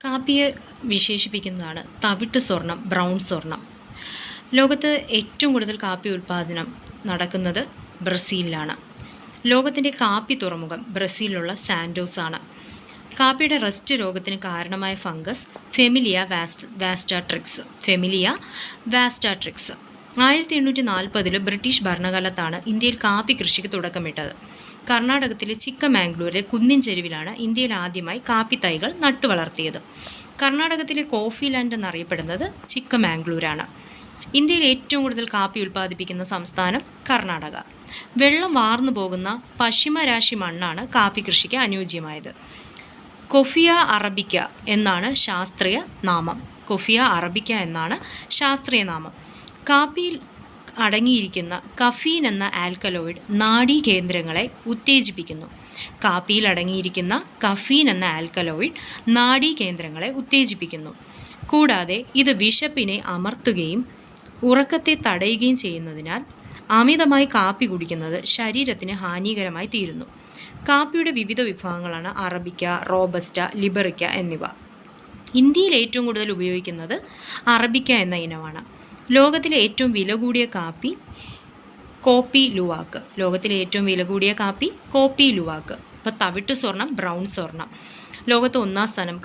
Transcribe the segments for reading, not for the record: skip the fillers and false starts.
കാപ്പിയെ വിശേഷിപ്പിക്കുന്നതാണ് തവിട്ട് സ്വർണം, ബ്രൗൺ സ്വർണം. ലോകത്ത് ഏറ്റവും കൂടുതൽ കാപ്പി ഉൽപ്പാദനം നടക്കുന്നത് ബ്രസീലിലാണ്. ലോകത്തിൻ്റെ കാപ്പി തുറമുഖം ബ്രസീലിലുള്ള സാൻഡോസ് ആണ്. കാപ്പിയുടെ റസ്റ്റ് രോഗത്തിന് കാരണമായ ഫംഗസ് ഫെമിലിയ വാസ്റ്റാട്രിക്സ്. 1840 ബ്രിട്ടീഷ് ഭരണകാലത്താണ് ഇന്ത്യയിൽ കാപ്പി കൃഷിക്ക് തുടക്കമിട്ടത്. കർണാടകത്തിലെ ചിക്കമാംഗ്ലൂരിലെ കുന്നിൻ ചെരുവിലാണ് ഇന്ത്യയിൽ ആദ്യമായി കാപ്പി തൈകൾ നട്ടുവളർത്തിയത്. കർണാടകത്തിലെ കോഫി ലാൻഡ് എന്നറിയപ്പെടുന്നത് ചിക്കമാംഗ്ലൂരാണ്. ഇന്ത്യയിൽ ഏറ്റവും കൂടുതൽ കാപ്പി ഉൽപ്പാദിപ്പിക്കുന്ന സംസ്ഥാനം കർണാടക. വെള്ളം വാർന്നു പോകുന്ന പശ്ചിമരാശി മണ്ണാണ് കാപ്പി കൃഷിക്ക് അനുയോജ്യമായത്. കൊഫിയ അറബിക്ക എന്നാണ് ശാസ്ത്രീയ നാമം. കാപ്പിയിൽ അടങ്ങിയിരിക്കുന്ന കഫീൻ എന്ന ആൽക്കലോയിഡ് നാഡീകേന്ദ്രങ്ങളെ ഉത്തേജിപ്പിക്കുന്നു. കൂടാതെ ഇത് വിശപ്പിനെ അമർത്തുകയും ഉറക്കത്തെ തടയുകയും ചെയ്യുന്നതിനാൽ അമിതമായി കാപ്പി കുടിക്കുന്നത് ശരീരത്തിന് ഹാനികരമായി തീരുന്നു. കാപ്പിയുടെ വിവിധ വിഭാഗങ്ങളാണ് അറബിക്ക, റോബസ്റ്റ, ലിബറിക്ക എന്നിവ. ഇന്ത്യയിൽ ഏറ്റവും കൂടുതൽ ഉപയോഗിക്കുന്നത് അറബിക്ക എന്ന ഇനമാണ്. ലോകത്തിലെ ഏറ്റവും വില കൂടിയ കാപ്പി കോപ്പി ലുവാക്ക്. ഇപ്പോൾ തവിട്ട് സ്വർണം, ബ്രൗൺ സ്വർണം. ലോകത്ത്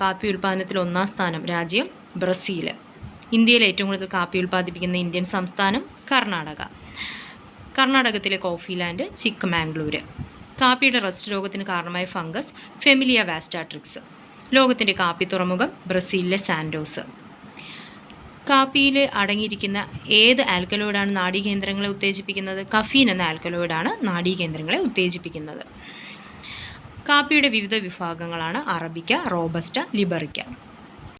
കാപ്പി ഉൽപ്പാദനത്തിൽ ഒന്നാം സ്ഥാനം രാജ്യം ബ്രസീൽ. ഇന്ത്യയിൽ ഏറ്റവും കൂടുതൽ കാപ്പി ഉൽപ്പാദിപ്പിക്കുന്ന ഇന്ത്യൻ സംസ്ഥാനം കർണാടകത്തിലെ കോഫി ലാൻഡ് ചിക്കമാംഗ്ലൂര്. കാപ്പിയുടെ റസ്റ്റ് രോഗത്തിന് കാരണമായ ഫംഗസ് ഫെമിലിയ വാസ്റ്റാട്രിക്സ്. ലോകത്തിൻ്റെ കാപ്പി തുറമുഖം ബ്രസീലിലെ സാൻഡോസ്. കാപ്പിയിൽ അടങ്ങിയിരിക്കുന്ന ഏത് ആൽക്കലോയിഡാണ് നാഡീകേന്ദ്രങ്ങളെ ഉത്തേജിപ്പിക്കുന്നത്? കഫീൻ എന്ന ആൽക്കലോയിഡാണ് നാഡീകേന്ദ്രങ്ങളെ ഉത്തേജിപ്പിക്കുന്നത്. കാപ്പിയുടെ വിവിധ വിഭാഗങ്ങളാണ് അറബിക്ക, റോബസ്റ്റ, ലിബറിക്ക.